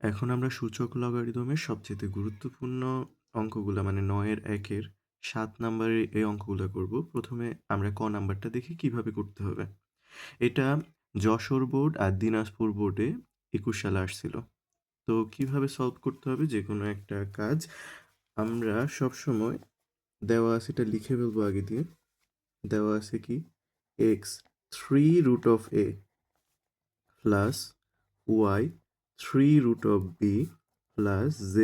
এখন আমরা সূচক লগারিদমের সবচেয়ে গুরুত্বপূর্ণ অঙ্কগুলা মানে ৯ এর ১ এর ৭ নাম্বারের এই অঙ্কগুলা করব। প্রথমে আমরা ক নাম্বারটা দেখি কিভাবে করতে হবে। এটা যশোর বোর্ড আর দিনাজপুর বোর্ডে ২১ সালে আসছিল। তো কিভাবে সলভ করতে হবে যেকোনো একটা কাজ আমরা সবসময় দেওয়া আছে এটা লিখে ফেলবো আগে দিয়ে। দেওয়া আছে কি x 3√a plus y 3√b plus z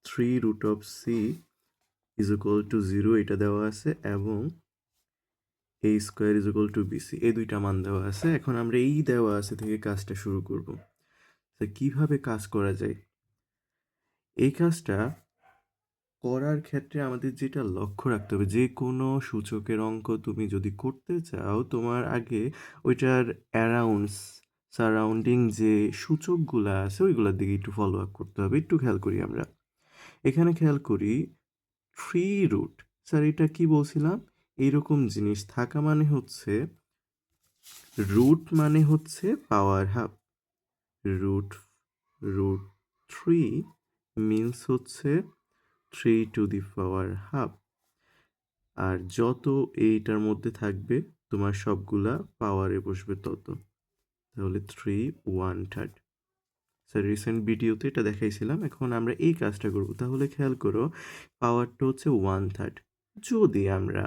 3√c is equal two 0 এটা দেওয়া আছে এবং a square is equal two bc এই দুইটা মান দেওয়া আছে। এখন আমরা এই দেওয়া আছে থেকে কাজটা শুরু করব। তো কিভাবে কাজ করা যায় এই কাজটা করার ক্ষেত্রে আমাদের যেটা লক্ষ্য রাখতে হবে যে কোনো সূচকের অঙ্ক তুমি যদি করতে চাও তোমার আগে ওইটার অ্যারাউন্ডস সারাউন্ডিং যে সূচকগুলো আছে ওইগুলোর দিকে একটু ফলো আপ করতে হবে। একটু খেয়াল করি আমরা এখানে খেয়াল করি 3√, স্যার এটা কি বলছিলাম এইরকম জিনিস থাকা মানে হচ্ছে রুট মানে হচ্ছে power half root root 3 means হচ্ছে 3^½ আর যত এইটার মধ্যে থাকবে তোমার সবগুলা পাওয়ারে বসবে তত, তাহলে 3/1/3। স্যার রিসেন্ট ভিডিওতে এটা দেখাইছিলাম। এখন আমরা এই কাজটা করব। তাহলে খেয়াল করো পাওয়ারটা হচ্ছে 1/3। যদি আমরা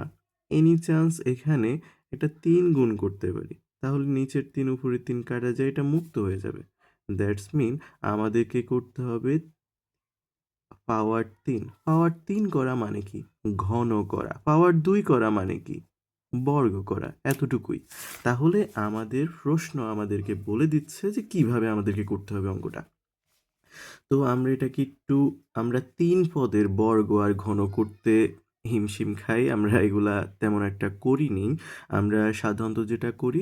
এনি চান্স এখানে এটা 3 গুণ করতে পারি তাহলে নিচের 3 উপরের 3 কাটা যায়, এটা মুক্ত হয়ে যাবে। দ্যাটস মিন আমাদেরকে করতে হবে পাওয়ার 3। পাওয়ার 3 করা মানে কি ঘন করা, পাওয়ার 2 করা মানে কি বর্গ করা, এতটুকুই। তাহলে আমাদের প্রশ্ন আমাদেরকে বলে দিচ্ছে যে কিভাবে আমাদেরকে করতে হবে অঙ্কটা। তো আমরা এটাকে একটু আমরা 3 পদের বর্গ আর ঘন করতে হিমশিম খাই, আমরা এগুলা তেমন একটা করিনি। আমরা সাধারণত যেটা করি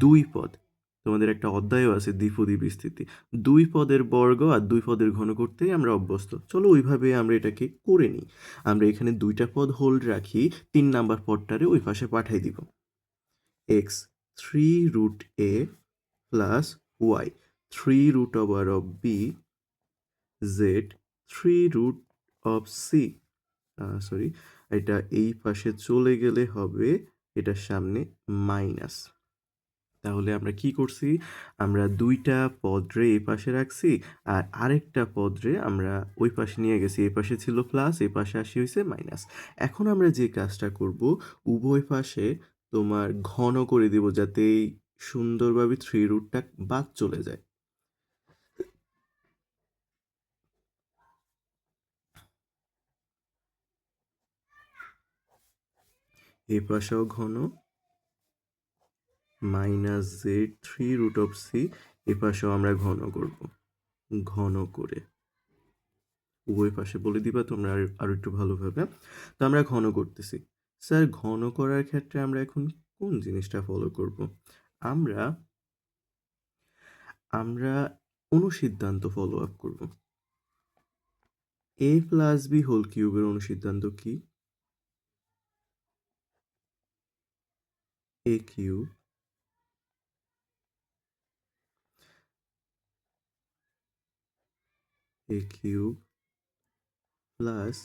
2 পদ, তোমাদের একটা অধ্যায়ও আছে দ্বিপদী বিস্তৃতি, 2 পদের বর্গ আর 2 পদের ঘন করতেই আমরা অভ্যস্ত। চলো ওইভাবে আমরা এটাকে করে নিই। আমরা এখানে 2টা পদ হোল্ড রাখি, 3 নাম্বার পদটারে ওই পাশে পাঠাই দিব। x 3√a plus y 3√b z 3√c, sorry এটা এই পাশে চলে গেলে হবে এটার সামনে মাইনাস। তাহলে আমরা কি করছি আমরা 2টা পদরে এই পাশে রাখছি আর আরেকটা পদরে আমরা ওই পাশে নিয়ে গেছি। এই পাশে ছিল প্লাস, এই পাশে আসি হয়েছে মাইনাস। এখন আমরা যে কাজটা করব উভয় পাশে তোমার ঘন করে দিব যাতে এই সুন্দরভাবে 3√টা বাদ চলে যায়। এই পাশেও ঘন মাইনাস জেড 3√c, এ পাশেও আমরা ঘন করব, ঘন করে উভয় পাশে বলে দিবা তোমরা আরো একটু ভালোভাবে। তো আমরা ঘন করতেছি। স্যার ঘন করার ক্ষেত্রে আমরা এখন কোন জিনিসটা ফলো করব? আমরা আমরা অনুসিদ্ধান্ত ফলো আপ করব। a প্লাস বি হোল কিউবের অনুসিদ্ধান্ত কি? a cube plus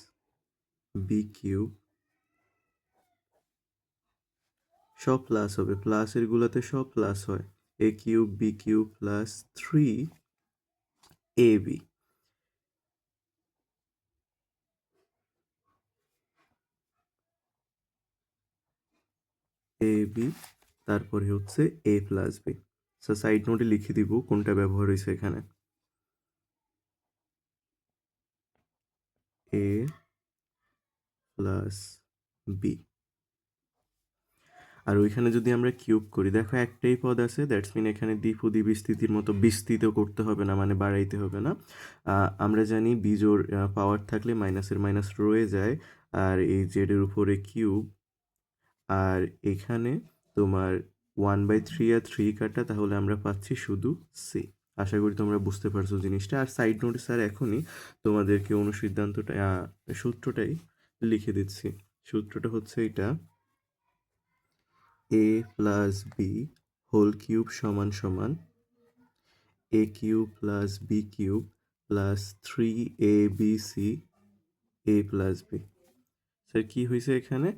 B cube, সব প্লাস হবে, প্লাসের গুলাতে সব প্লাস হয়। a cube B cube plus 3ab তারপরে হচ্ছে a প্লাস বি। সাইড নোটে লিখে দিব কোনটা ব্যবহার হয়েছে এখানে। a প্লাস বি আর ওইখানে যদি আমরা কিউব করি দেখো একটাই পদ আছে, দ্যাটস মিন এখানে দ্বিপদী বিস্তৃতির মতো বিস্তৃত করতে হবে না, মানে বাড়াইতে হবে না। আমরা জানি বিজোড় পাওয়ার থাকলে মাইনাসের মাইনাস রয়ে যায় আর এই জেডের উপরে কিউব আর এখানে তোমার 1/3 আর 3 কাটা, তাহলে আমরা পাচ্ছি শুধু সি। আশা করি তোমরা বুঝতে পারছো জিনিসটা। আর সাইড নোটে স্যার এখনই তোমাদেরকে অনুসিদ্ধান্তটা সূত্রটাই লিখে দিচ্ছি। সূত্রটা হচ্ছে এটা a plus B whole cube সমান সমান a cube plus B cube plus 3abc a plus b। Sir কি হয়েছে এখানে?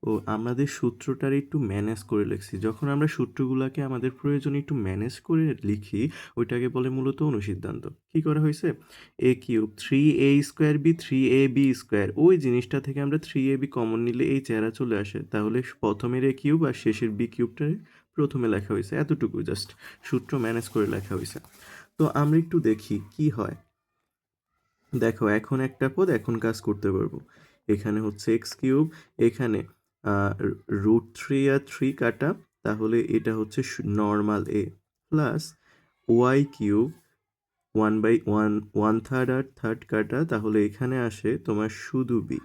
ও আমাদের সূত্রটার একটু ম্যানেজ করে লিখছি। যখন আমরা সূত্রগুলাকে আমাদের প্রয়োজনে একটু ম্যানেজ করে লিখি, ওইটাকে বলে মূলত অনুসিদ্ধান্ত। কি করা হয়েছে? a cube 3a square b 3ab square, ওই জিনিসটা থেকে আমরা 3ab কমন নিলে এই চেহারা চলে আসে। তাহলে প্রথমের a কিউব আর শেষের b কিউবটারে প্রথমে লেখা হয়েছে, এতটুকু জাস্ট সূত্র ম্যানেজ করে লেখা হয়েছে। তো আমরা একটু দেখি কি হয়। দেখো এখন একটা পদ এখন কাজ করতে পারবো। এখানে হচ্ছে এক্স কিউব, এখানে √3 আর 3 কাটা, তাহলে এটা হচ্ছে নর্মাল এ, প্লাস ওয়াই কিউব 1/1 আর থার্ড কাটা, তাহলে এখানে আসে তোমার শুধু বি।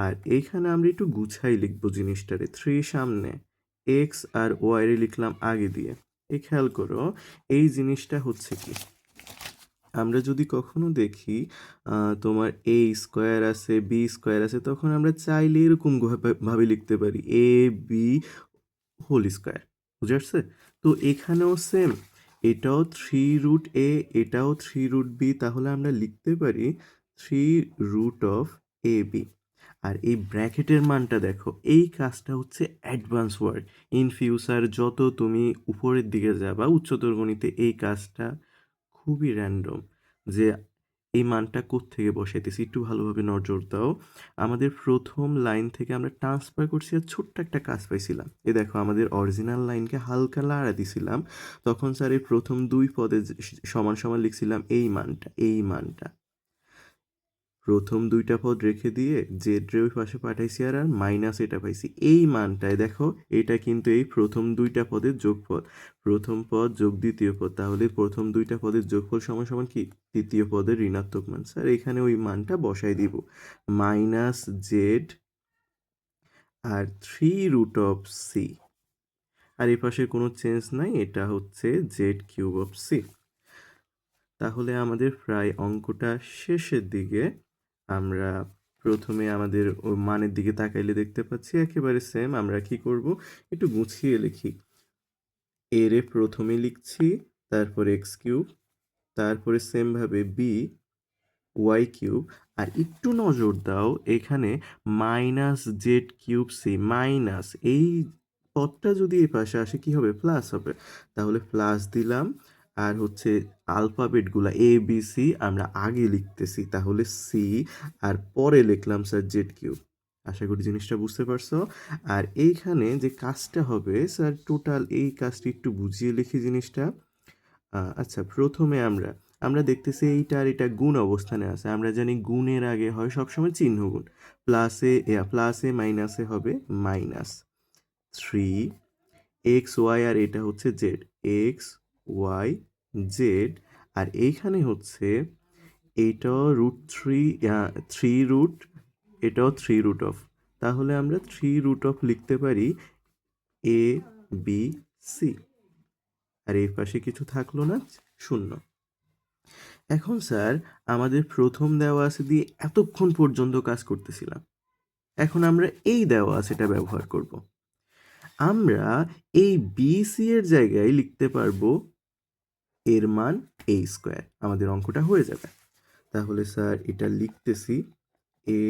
আর এইখানে আমরা একটু গুছাই লিখবো জিনিসটারে, 3 সামনে, এক্স আর ওয়াই রে লিখলাম আগে দিয়ে। এই খেয়াল করো এই জিনিসটা হচ্ছে কি, আমরা যদি কখনো দেখি তোমার এ স্কোয়ার আছে বি স্কোয়ার আছে, তখন আমরা চাইলে এরকম ভাবে লিখতে পারি এ বি হোল স্কোয়ার। বুঝে আসছে? তো এখানেও সেম, এটাও 3√a, এটাও 3√b, তাহলে আমরা লিখতে পারি 3√ab। আর এই ব্র্যাকেটের মানটা দেখো, এই কাজটা হচ্ছে অ্যাডভান্স ওয়ার্ড। ইন ফিউচার যত তুমি উপরের দিকে যাবা উচ্চতর গণিতে, এই কাজটা খুবই র্যান্ডম যে এই মানটা কোত্থেকে বসাইতেছি। একটু ভালোভাবে নজর দাও। আমাদের প্রথম লাইন থেকে আমরা ট্রান্সফার করছি আর ছোট্ট একটা কাজ পাইছিলাম। এ দেখো আমাদের অরিজিনাল লাইনকে হালকা লাড়া দিছিলাম, তখন স্যার এই প্রথম দুই পদে সমান সমান লিখছিলাম এই মানটা প্রথম দুইটা পদ রেখে দিয়ে জেড রে ওই পাশে পাঠাইছি, আর মাইনাস এটা পাইছি। এই মানটায় দেখো, এটা কিন্তু এই প্রথম দুইটা পদের যোগফল, প্রথম পদ যোগ দ্বিতীয় পদ, তাহলে প্রথম দুইটা পদের যোগফল সমান সমান কি তৃতীয় পদের ঋণাত্মক মান। স্যার এখানে ওই মানটা বসাই দিব, মাইনাস জেড আর 3√c, আর এই পাশে কোনো চেঞ্জ নাই, এটা হচ্ছে জেড কিউব অফ সি। তাহলে আমাদের প্রায় অঙ্কটা শেষের দিকে। আমরা প্রথমে আমাদের মানের দিকে তাকাইলে দেখতে পাচ্ছি একেবারে সেম। আমরা কি করব, একটু গুছিয়ে লিখি। এর প্রথমে লিখছি, তারপরে এক্স কিউব, তারপরে সেমভাবে বি ওয়াই কিউব, আর একটু নজর দাও এখানে minus Z cube C, minus এই পদটা যদি এই পাশে আসে কি হবে, প্লাস হবে। তাহলে প্লাস দিলাম, আর হচ্ছে আলফাবেটগুলা এ বি সি আমরা আগে লিখতেছি, তাহলে সি, আর পরে লিখলাম স্যার জেড কিউব। আশা করি জিনিসটা বুঝতে পারছো। আর এইখানে যে কাজটা হবে স্যার, টোটাল এই কাজটি একটু বুঝিয়ে লিখি জিনিসটা। আচ্ছা, প্রথমে আমরা দেখতেছি এইটা আর এটা গুণ অবস্থানে আছে। আমরা জানি গুণের আগে হয় সবসময় চিহ্ন গুণ, প্লাসে মাইনাসে হবে মাইনাস 3 xy, আর এটা হচ্ছে জেড, xy জেড। আর এইখানে হচ্ছে এইটাও √3, 3 এটাও 3 তাহলে আমরা 3 লিখতে পারি এ বি সি, আর এই পাশে কিছু থাকলো না, শূন্য। এখন স্যার আমাদের প্রথম দেওয়া আছে দিয়ে এতক্ষণ পর্যন্ত কাজ করতেছিলাম, এখন আমরা এই দেওয়া আছে এটা ব্যবহার করব। আমরা এই বিসি এর জায়গায় লিখতে পারবো এর মান এ স্কোয়ার, আমাদের অঙ্কটা হয়ে যাবে। তাহলে স্যার এটা লিখতেছি a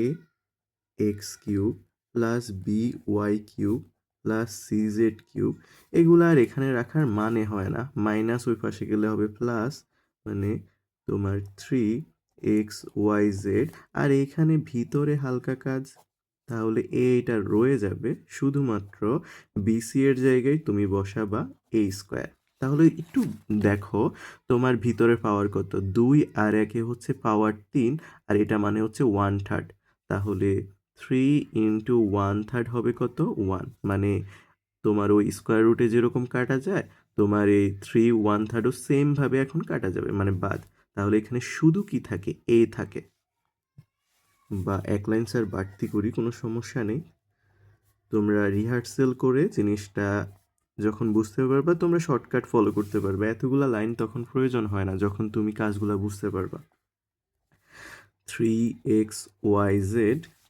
x cube plus b y cube plus c z cube. এগুলো আর এখানে রাখার মানে হয় না, মাইনাস ওই পাশে গেলে হবে প্লাস, মানে তোমার 3 xy z। আর এইখানে ভিতরে হালকা কাজ, তাহলে এটা রয়ে যাবে, শুধুমাত্র বিসি এর জায়গায় তুমি বসাবা এ স্কোয়ার। তাহলে একটু দেখো তোমার ভিতরে পাওয়ার কত, 2 আর 1 হচ্ছে পাওয়ার 3, আর এটা মানে হচ্ছে 1/3। তাহলে 3 × 1/3 হবে কত, 1, মানে তোমার ওই স্কোয়ার রুটে যেরকম কাটা যায়, তোমার এই 3 1/3ও সেমভাবে এখন কাটা যাবে, মানে বাদ। তাহলে এখানে শুধু কি থাকে, এ থাকে। বা এক লাইন স্যার বাড়তি করি, কোনো সমস্যা নেই। তোমরা রিহার্সেল করে জিনিসটা যখন বুঝতে পারবা, তোমরা শর্টকাট ফলো করতে পারবে, এতগুলা লাইন তখন প্রয়োজন হয় না যখন তুমি কাজগুলা বুঝতে পারবা। 3 xy z,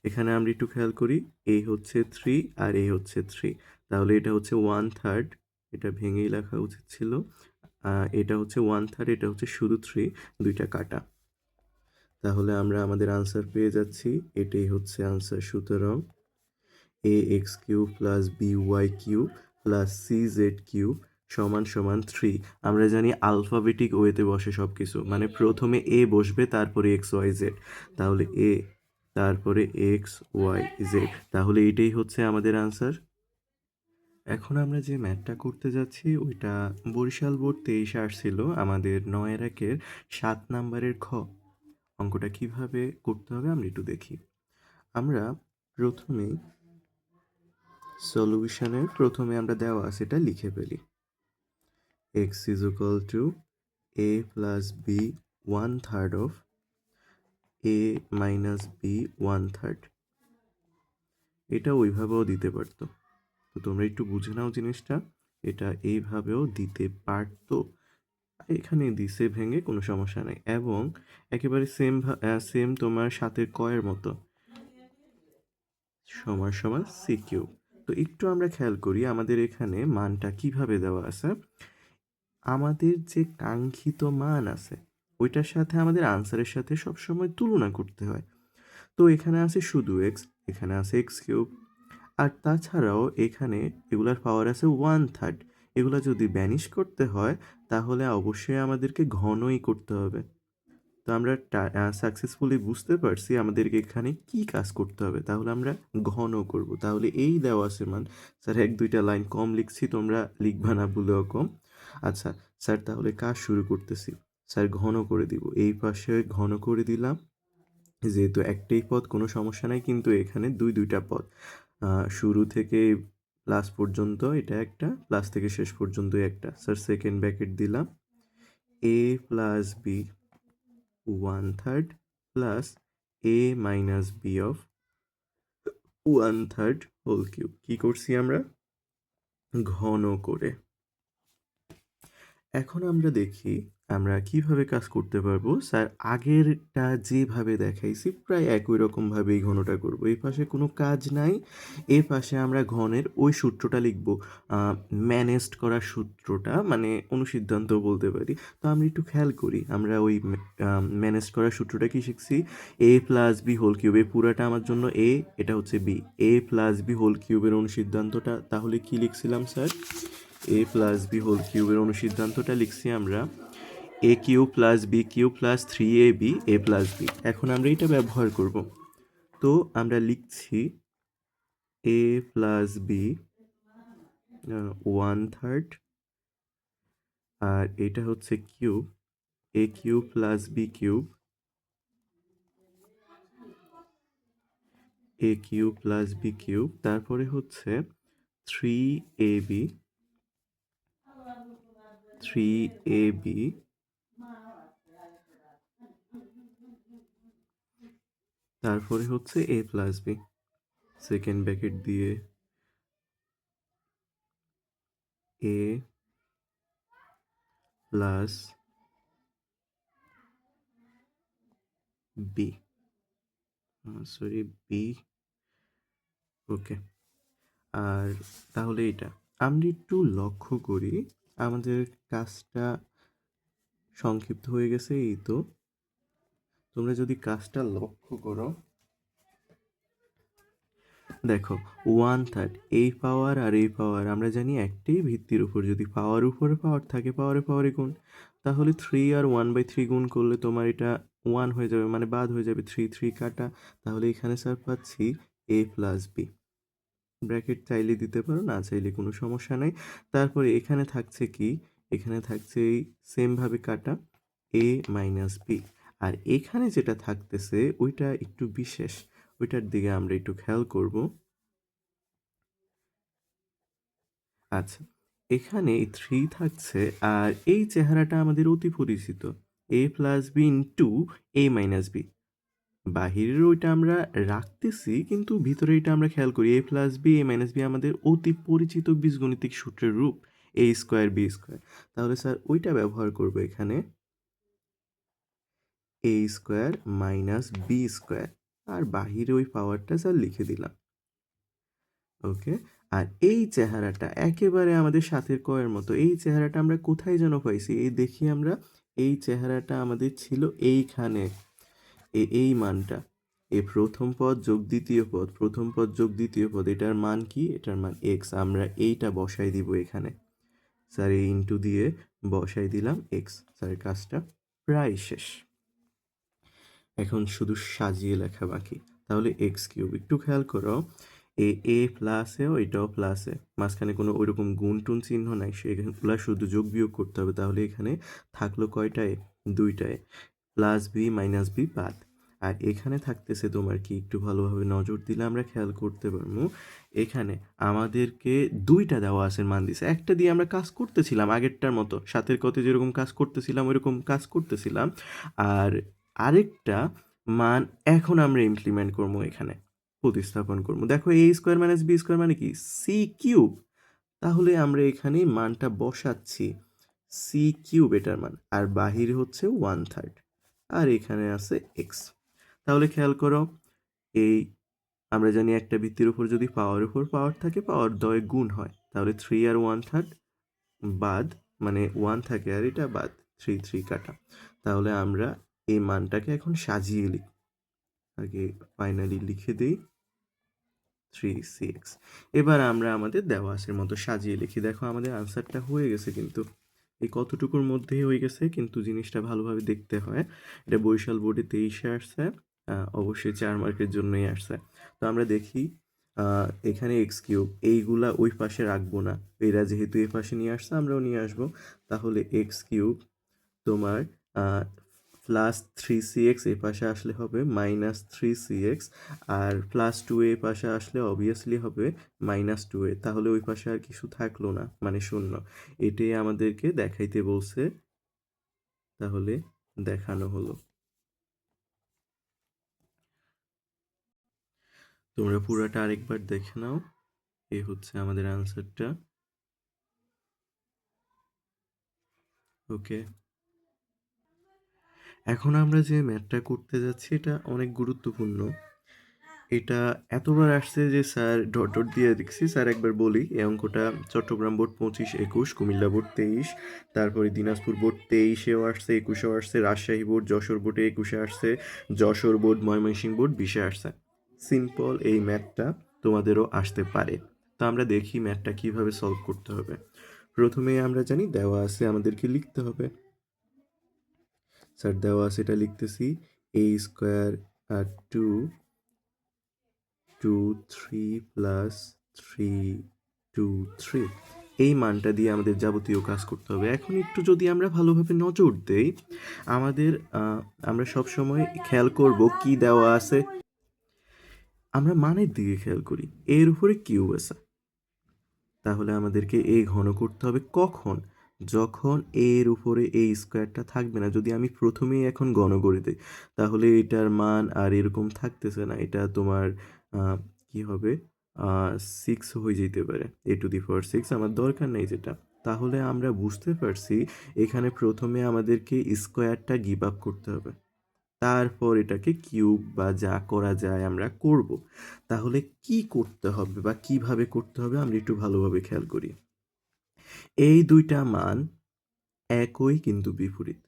এখানে আমরা একটু খেয়াল করি, এই হচ্ছে 3 আর এই হচ্ছে 3, তাহলে এটা হচ্ছে 1/3, এটা ভেঙেই লেখা উচিত ছিল। এটা হচ্ছে 1/3, এটা হচ্ছে শুধু 3, 2টা কাটা। তাহলে আমরা আমাদের আনসার পেয়ে যাচ্ছি। এটাই হচ্ছে আনসার। সুতরাং ax³ plus by³ plus cz³ সমান সমান 3। আমরা জানি আলফাবেটিক ওয়েতে বসে সব কিছু, মানে প্রথমে a বসবে, তারপরে xyz। তাহলে a, তারপরে xyz, তাহলে এটাই হচ্ছে আমাদের আনসার। এখন আমরা যে ম্যাথটা করতে যাচ্ছি ওইটা বরিশাল বোর্ড 23 আসছিল আমাদের 9-এর 7 নাম্বারের খ। অঙ্কটা কিভাবে করতে হবে আমরা একটু দেখি। আমরা প্রথমেই সলিউশনের প্রথমে আমরা দেওয়া আছে এটা লিখে ফেলি। x is equal to a plus b 1/3 of a minus b 1/3। এটা ওইভাবেও দিতে পারতো, তো তোমরা একটু বুঝে নাও জিনিসটা। এটা এইভাবেও দিতে পারতো, এখানে দিছে ভেঙে, কোনো সমস্যা নেই। এবং একেবারে সেম তোমার সাথের কয়ের মতো সমান সমান c³। তো একটু আমরা খেয়াল করি আমাদের এখানে মানটা কিভাবে দেওয়া আছে। আমাদের যে কাঙ্ক্ষিত মান আছে ওইটার সাথে আমাদের আনসারের সাথে সবসময় তুলনা করতে হয়। তো এখানে আছে শুধু এক্স, এখানে আছে x³, আর তাছাড়াও এখানে এগুলার পাওয়ার আছে 1/3। এগুলা যদি ব্যানিশ করতে হয় তাহলে অবশ্যই আমাদেরকে ঘনই করতে হবে। তো আমরা সাকসেসফুলি বুঝতে পারছি আমাদেরকে এখানে কি কাজ করতে হবে। তাহলে আমরা ঘন করব। তাহলে এই দেওয়া আছে মান। স্যার 1-2টা লাইন কম লিখছি, তোমরা লিখবা না ভুলেও কম। আচ্ছা স্যার, তাহলে কাজ শুরু করতেছি। স্যার ঘন করে দিব, এই পাশে ঘন করে দিলাম। যেহেতু একটাই পদ কোনো সমস্যা নাই, কিন্তু এখানে দুইটা পদ, শুরু থেকে প্লাস পর্যন্ত এটা একটা, প্লাস থেকে শেষ পর্যন্ত একটা। স্যার সেকেন্ড ব্র্যাকেট দিলাম, a plus B 1/3 plus a minus B of 1/3 whole cube. কি করছি আমরা? ঘন করে। এখন আমরা দেখি আমরা কিভাবে কাজ করতে পারবো। স্যার আগেরটা যেভাবে দেখাইছি প্রায় একই রকমভাবেই ঘনটা করব। এই পাশে কোনো কাজ নাই, এ পাশে আমরা ঘনের ওই সূত্রটা লিখব, ম্যানেজড করার সূত্রটা, মানে অনুসিদ্ধান্ত বলতে পারি। তো আমরা একটু খেয়াল করি, আমরা ওই ম্যানেজ করার সূত্রটা কি শিখছি? a plus B whole cube, এই পুরাটা আমার জন্য a, এটা হচ্ছে b। a plus B whole কিউবের অনুসিদ্ধান্তটা তাহলে কি লিখছিলাম sir? a plus B whole কিউবের অনুসিদ্ধান্তটা লিখছি আমরা a³ plus b³ plus 3ab a plus b। এখন আমরা এটা ব্যবহার করব। তো আমরা লিখছি a প্লাস বি 1/3, আর এটা হচ্ছে cube, a³ plus b³ a³ plus b³, তারপরে হচ্ছে 3ab 3ab, তারপরে হচ্ছে a plus b। Second bracket দিয়ে a plus b, sorry b, okay. আর তাহলে এটা আমরা একটু লক্ষ্য করি, আমাদের কাজটা সংক্ষিপ্ত হয়ে গেছে। এই তো তোমরা যদি কাজটা লক্ষ্য করো, দেখো 1/3 এই পাওয়ার আর এই পাওয়ার আমরা জানি একটাই ভিত্তির উপর, যদি পাওয়ার উপরে পাওয়ার থাকে পাওয়ারে পাওয়ারে গুণ, তাহলে 3 আর 1/3 গুণ করলে তোমার এটা 1 হয়ে যাবে, মানে বাদ হয়ে যাবে, 3 কাটা। তাহলে এখানে স্যার পাচ্ছি a প্লাস বি। ব্র্যাকেট চাইলে দিতে পারো, না চাইলে কোনো সমস্যা নাই। তারপরে এখানে থাকছে কি? এখানে থাকছে এই সেমভাবে কাটা a মাইনাস বি। আর এখানে যেটা থাকতেছে ওইটা একটু বিশেষ, ওইটার দিকে আমরা একটু খেয়াল করব। আচ্ছা, এখানে 3 থাকছে, আর এই চেহারাটা আমাদের অতি পরিচিত, a plus B into a minus B. বাহিরের ওইটা আমরা রাখতেছি, কিন্তু ভিতরে এটা আমরা খেয়াল করি, a plus b a minus b আমাদের অতি পরিচিত বীজগণিতিক সূত্রের রূপ, a স্কোয়ার বি স্কোয়ার। তাহলে স্যার ওইটা ব্যবহার করব এখানে, a square minus B square, আর বাহিরে ওই পাওয়ারটা স্যার লিখে দিলাম। ওকে। আর এই চেহারাটা একেবারে আমাদের সাথের কয়ের মতো। এই চেহারাটা আমরা কোথায় যেন পাইছি? এই দেখি আমরা, এই চেহারাটা আমাদের ছিল এইখানে। এই মানটা। এই প্রথম পদ যোগ দ্বিতীয় পদ, প্রথম পদ যোগ দ্বিতীয় পদ, এটার মান কি? এটার মান x। আমরা এইটা বসাই দিব এখানে। স্যার এই ইনটু দিয়ে বসাই দিলাম x। স্যার কাজটা প্রায় শেষ। এখন শুধু সাজিয়ে লেখা বাকি। তাহলে এক্স কিউব, একটু খেয়াল করো, এ প্লাসে এটাও প্লাসে, মাঝখানে কোনো ওইরকম গুণ টুন চিহ্ন নাই, সেগুলো শুধু যোগ বিয়োগ করতে হবে। তাহলে এখানে থাকলো কয়টায়? দুইটায়। প্লাস বি মাইনাস বি বাদ। আর এখানে থাকতেছে তোমার কি? একটু ভালোভাবে নজর দিলে আমরা খেয়াল করতে পারবো, এখানে আমাদেরকে দুইটা দেওয়া আছে, মান দিছে। একটা দিয়ে আমরা কাজ করতেছিলাম আগেরটার মতো, সাতের কতে যেরকম কাজ করতেছিলাম ওইরকম কাজ করতেছিলাম। আর আরেকটা মান এখন আমরা ইমপ্লিমেন্ট করবো, এখানে প্রতিস্থাপন করবো। দেখো A square minus B square মানে কি? C cube. তাহলে আমরা এখানে মানটা বসাচ্ছি, সি কিউব এটার মান, আর বাহিরে হচ্ছে 1/3, আর এখানে আছে এক্স। তাহলে খেয়াল করো, এই আমরা জানি একটা ভিত্তির উপর যদি পাওয়ার উপর পাওয়ার থাকে, পাওয়ার দয়ে গুণ হয়। তাহলে 3 আর 1/3 বাদ, মানে 1 থাকে আর এটা বাদ, 3 কাটা। তাহলে আমরা এই মানটাকে এখন সাজিয়ে লিখি। আগে ফাইনালি লিখে দিই 3cx। এবার আমরা আমাদের দেওয়াশের মতো সাজিয়ে লিখি। দেখো আমাদের আনসারটা হয়ে গেছে, কিন্তু এই কতটুকুর মধ্যেই হয়ে গেছে, কিন্তু জিনিসটা ভালোভাবে দেখতে হয়। এটা বরিশাল বোর্ডে 23-এ আসছে, অবশ্যই 4 মার্কের জন্যই আসছে। তো আমরা দেখি, এখানে এক্স কিউব, এইগুলা ওই পাশে রাখবো না, এরা যেহেতু এই পাশে নিয়ে আসছে আমরাও নিয়ে আসবো। তাহলে এক্স কিউব তোমার প্লাস 3cx এ পাশে আসলে হবে মাইনাস 3cx, আর প্লাস 2a এ পাশে আসলে অবভিয়াসলি হবে মাইনাস 2a। তাহলে ওই পাশে আর কিছু থাকলো না, মানে শূন্য। এটাই আমাদেরকে দেখাইতে বলছে, তাহলে দেখানো হলো। তোমরা পুরাটা আরেকবার দেখে নাও। এই হচ্ছে আমাদের আনসারটা। ওকে, এখন আমরা যে ম্যাথটা করতে যাচ্ছি এটা অনেক গুরুত্বপূর্ণ। এটা এতবার আসছে যে স্যার ডট ডট দিয়ে দেখছি। স্যার একবার বলি, এই অঙ্কটা চট্টগ্রাম বোর্ড 25-21, কুমিল্লা বোর্ড 23, তারপরে দিনাজপুর বোর্ড 23-এও আসছে, 21-এও আসছে, রাজশাহী বোর্ড যশোর বোর্ডে 21-এ আসছে, যশোর বোর্ড ময়মনসিংহ বোর্ড 20-এ আসছে। সিম্পল এই ম্যাথটা তোমাদেরও আসতে পারে। তো আমরা দেখি ম্যাথটা কিভাবে সলভ করতে হবে। প্রথমে আমরা জানি দেওয়া আছে, আমাদেরকে লিখতে হবে। স্যার দেওয়া আছে, এটা লিখতেছি, a স্কোয়ার আর 2 প্লাস 3 এই মানটা দিয়ে আমাদের যাবতীয় কাজ করতে হবে। এখন একটু যদি আমরা ভালোভাবে নজর দেই, আমাদের আমরা সবসময় খেয়াল করব কি দেওয়া আছে, আমরা মানের দিকে খেয়াল করি। এর উপরে কিউব আছে, তাহলে আমাদেরকে এ ঘন করতে হবে কখন? যখন এর উপরে এই স্কোয়ারটা থাকবে না। যদি আমি প্রথমেই এখন ঘন করে দিই, তাহলে এটার মান আর এরকম থাকতেছে না, এটা তোমার কি হবে, 6 হয়ে যেতে পারে, a⁴ আমার দরকার নেই যেটা। তাহলে আমরা বুঝতে পারছি এখানে প্রথমে আমাদেরকে স্কোয়ারটা গিভ আপ করতে হবে, তারপর এটাকে কিউব বা যা করা যায় আমরা করব। তাহলে কি করতে হবে বা কিভাবে করতে হবে আমরা একটু ভালোভাবে খেয়াল করি। এই দুইটা মান একই কিন্তু বিপরীত।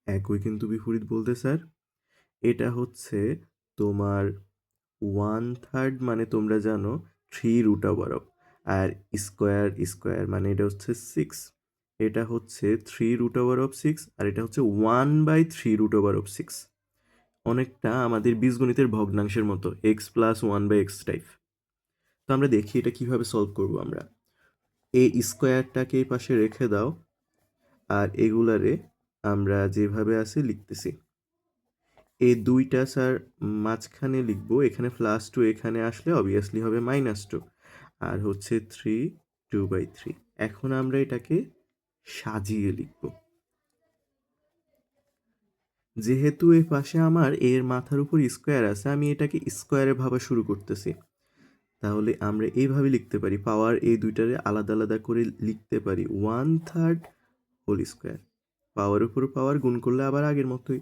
একই কিন্তু বিপরীত বলতে স্যার, এটা হচ্ছে তোমার 1/3, মানে তোমরা জানো 3√, আর স্কোয়ার স্কোয়ার মানে এটা হচ্ছে 6। এটা হচ্ছে 3√6, আর এটা হচ্ছে 1/3√6। অনেকটা আমাদের বীজগণিতের ভগ্নাংশের মতো, এক্স প্লাস 1/x টাইপ। তো আমরা দেখি এটা কিভাবে সলভ করব। আমরা এই স্কোয়ারটাকে এই পাশে রেখে দাও, আর এগুলারে আমরা যেভাবে আছে লিখতেছি। এই দুইটা স্যার মাঝখানে লিখবো, এখানে +2, এখানে আসলে অবভিয়াসলি হবে -2, আর হচ্ছে 2/3। এখন আমরা এটাকে সাজিয়ে লিখব। যেহেতু এই পাশে আমার এর মাথার উপর স্কোয়ার আছে, আমি এটাকে স্কোয়ারে ভাবা শুরু করতেছি। তাহলে আমরা এইভাবে লিখতে পারি, পাওয়ার এই দুইটারে আলাদা আলাদা করে লিখতে পারি 1/3 হোল স্কোয়ার। পাওয়ার উপর পাওয়ার গুণ করলে আবার আগের মতোই,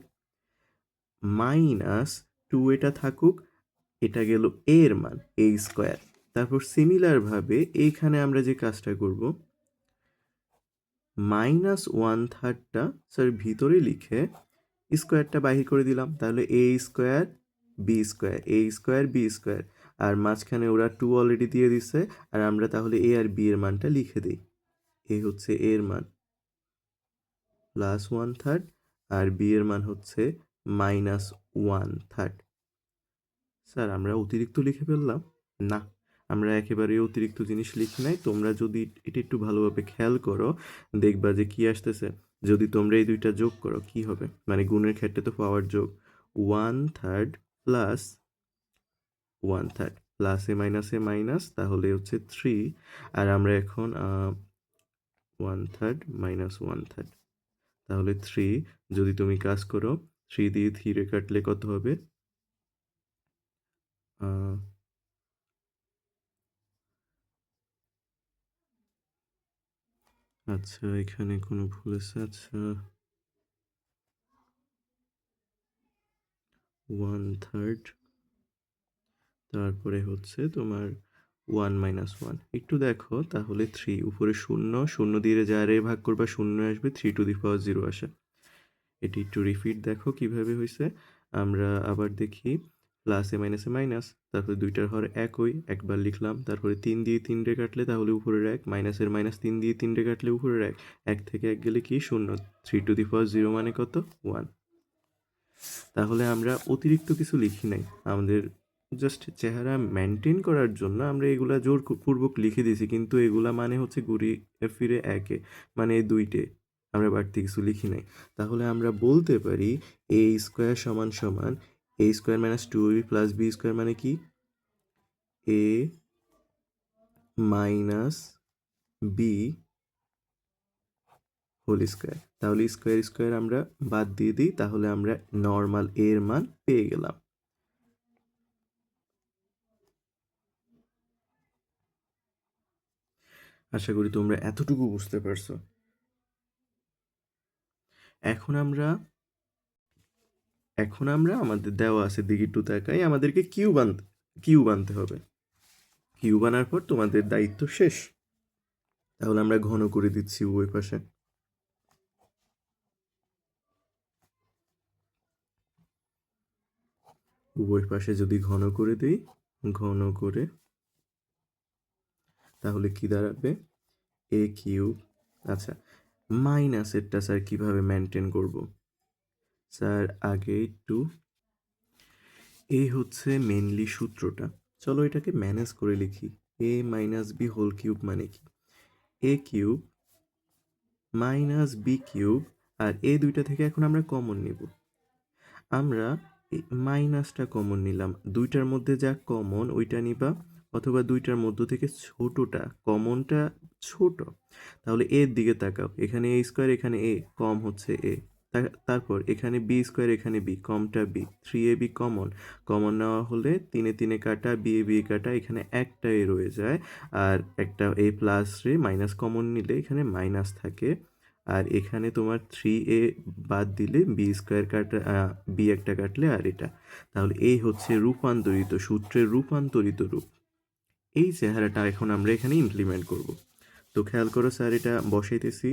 -2 এটা থাকুক, এটা গেল এর মান a স্কোয়ার। তারপর সিমিলারভাবে এইখানে আমরা যে কাজটা করব, -1/3টা স্যার ভিতরে লিখে স্কোয়ারটা বাহির করে দিলাম। তাহলে a square b square, a square b square, আর মাঝখানে ওরা 2 অলরেডি দিয়ে দিছে। আর আমরা তাহলে a আর b এর মানটা লিখে দিই। a হচ্ছে a এর মান +1/3 আর b এর মান হচ্ছে -1/3। স্যার আমরা অতিরিক্ত লিখে ফেললাম? না, আমরা একেবারেই অতিরিক্ত জিনিস লিখি নাই। তোমরা যদি এটা একটু ভালোভাবে খেয়াল করো, দেখবা যে কি আসতেছে। যদি তোমরা এই দুইটা যোগ করো কি হবে? মানে গুণের ক্ষেত্রে তো পাওয়ার যোগ। 1/3 প্লাস 1/3 প্লাস এ মাইনাসে মাইনাস, তাহলে হচ্ছে 3। আর আমরা এখন 1/3 মাইনাস 1/3, তাহলে 3। যদি তুমি কাজ করো 3 দিয়ে 3 রে কাটলে কত হবে? আহ, আচ্ছা এখানে কোনো ভুল আছে। আচ্ছা 1/3, তারপরে হচ্ছে তোমার 1 মাইনাস 1। একটু দেখো তাহলে 3 উপরে 0, 0 দিয়ে যারে ভাগ করবা 0 আসবে, 3 টু দি পাওয়ার 0 আসে। এটি একটু রিপিট দেখো কিভাবে হয়েছে। আমরা আবার দেখি প্লাসে মাইনাসে মাইনাস, তারপরে দুইটার হর একই, একবার লিখলাম। তারপরে 3 দিয়ে 3 রে কাটলে তাহলে উপরের 1, মাইনাসের মাইনাস 3 দিয়ে 3 রে কাটলে উপরের 1, 1 থেকে 1 গেলে কি 0, 3 টু দি পাওয়ার 0 মানে কত? 1। তাহলে আমরা অতিরিক্ত কিছু লিখি নাই, আমাদের জাস্ট চেহারা মেনটেন করার জন্য আমরা এগুলা জোরপূর্বক লিখে দিয়েছি, কিন্তু এগুলা মানে হচ্ছে ঘুরিয়ে ফিরে একে, মানে এই দুইটে, আমরা বাড়তি কিছু লিখি নাই। তাহলে আমরা বলতে পারি এ স্কোয়ার সমান সমান a square minus 2ab plus b square মানে কি? A minus b whole square. তাহলে স্কোয়ার স্কোয়ার আমরা বাদ দিয়ে দিই, তাহলে আমরা নর্মাল এর মান পেয়ে গেলাম। আশা করি তোমরা এতটুকু বুঝতে পারছো। এখন আমরা আমাদের দেওয়া আছে দিকে একটু তাকাই, আমাদেরকে কিউব আনতে হবে। কিউব আনার পর তোমাদের দায়িত্ব শেষ। তাহলে আমরা ঘন করে দিচ্ছি উভয় পাশে। উভয় পাশে যদি ঘন করে দিই, ঘন করে, তাহলে কি দাঁড়াবে? এ কিউব। আচ্ছা মাইনাসেরটা স্যার কিভাবে মেনটেন করব? স্যার আগে একটু, এই হচ্ছে মেনলি সূত্রটা। চলো এটাকে ম্যানেজ করে লিখি। এ মাইনাস বি হোল কিউব মানে কি? এ কিউব মাইনাস বি কিউব, আর এই দুইটা থেকে এখন আমরা কমন নিব। আমরা এই মাইনাসটা কমন নিলাম, দুইটার মধ্যে যা কমন ওইটা নিবা, অথবা দুইটার মধ্য থেকে ছোটটা কমনটা ছোট। তাহলে এর দিকে তাকাও, এখানে এ স্কোয়ার, এখানে এ, কম হচ্ছে এ। তারপর এখানে বি স্কোয়ার, এখানে বি, কমটা বি, 3ab কমন। কমন নেওয়া হলে 3 এ 3 এ কাটা, বি এ বি কাটা, এখানে একটা এ রয়ে যায়, আর একটা এ প্লাস রে মাইনাস কমন নিলে এখানে মাইনাস থাকে। আর এখানে তোমার 3a বাদ দিলে বি স্কোয়ার কাটা, বি একটা কাটলে আর এটা। তাহলে এই হচ্ছে রূপান্তরিত সূত্রের রূপান্তরিত রূপ। এই চেহারাটা এখন আমরা এখানে ইমপ্লিমেন্ট করব। তো খেয়াল করো স্যার, এটা বসাইতেছি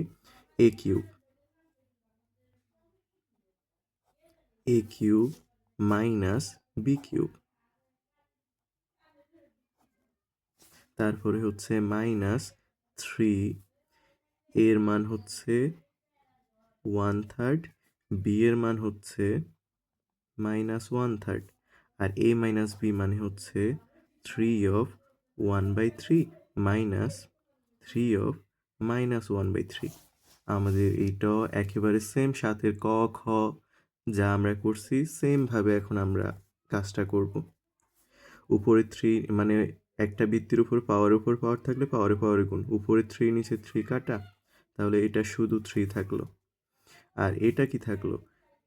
এ কিউব মাইনাস বি কিউব, তারপরে হচ্ছে মাইনাস 3, এর মান হচ্ছে 1/3, বি এর মান হচ্ছে -1/3, আর a মাইনাস বি মানে হচ্ছে 3/1/3 মাইনাস 3/-1/3। আমাদের এইটাও একেবারে সেম, সাথের ক খ যা আমরা করছি সেমভাবে এখন আমরা কাজটা করব। উপরে 3 মানে একটা বৃত্তির উপর পাওয়ার থাকলে পাওয়ারে গুণ, উপরে 3 নিচে 3 কাটা, তাহলে এটা শুধু 3 থাকলো। আর এটা কি থাকলো?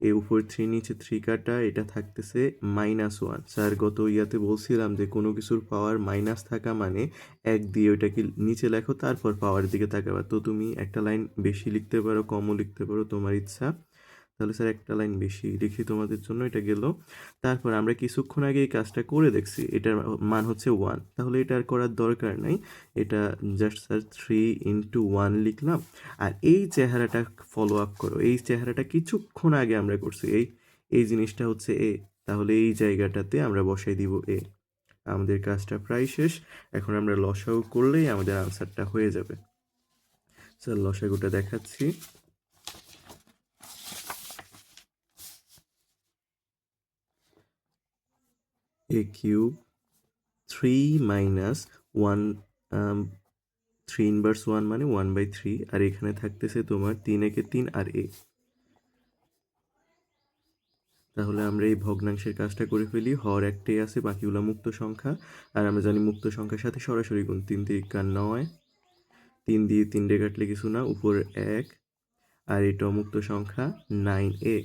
এর উপর 3 নিচে 3 কাটা, এটা থাকতেছে -1। স্যার গত ইয়াতে বলছিলাম যে কোনো কিছুর পাওয়ার মাইনাস থাকা মানে 1 দিয়ে ওইটাকে নিচে লেখো, তারপর পাওয়ার দিকে তাকাবা। তো তুমি একটা লাইন বেশি লিখতে পারো, কমও লিখতে পারো, তোমার ইচ্ছা। তাহলে স্যার একটা লাইন বেশি লিখি তোমাদের জন্য, এটা গেল। তারপর আমরা কিছুক্ষণ আগে এই কাজটা করে দেখছি, এটার মান হচ্ছে 1, তাহলে এটা আর করার দরকার নাই। এটা জাস্ট স্যার 3 × 1 লিখলাম। আর এই চেহারাটা ফলো আপ করো, এই চেহারাটা কিছুক্ষণ আগে আমরা করছি, এই জিনিসটা হচ্ছে এ, তাহলে এই জায়গাটাতে আমরা বসাই দিব এ। আমাদের কাজটা প্রায় শেষ। এখন আমরা লসাগু করলেই আমাদের আনসারটা হয়ে যাবে। স্যার লসাগুটা দেখাচ্ছি। a³ 3 - 1, 3 × 1 মানে 1/3, আর এখানে থাকতেছে তোমার 3 একে 3 আর a। তাহলে আমরা এই ভগ্নাংশের কাজটা করে ফেলি। হর একটাই আছে, বাকিগুলো মুক্ত সংখ্যা। আর আমরা জানি মুক্ত সংখ্যার সাথে সরাসরি গুণ, 3 × 3 = 9, 3 দিয়ে 3 রে কাটলে কিছু না, উপরে 1, আর এটা মুক্ত সংখ্যা 9a।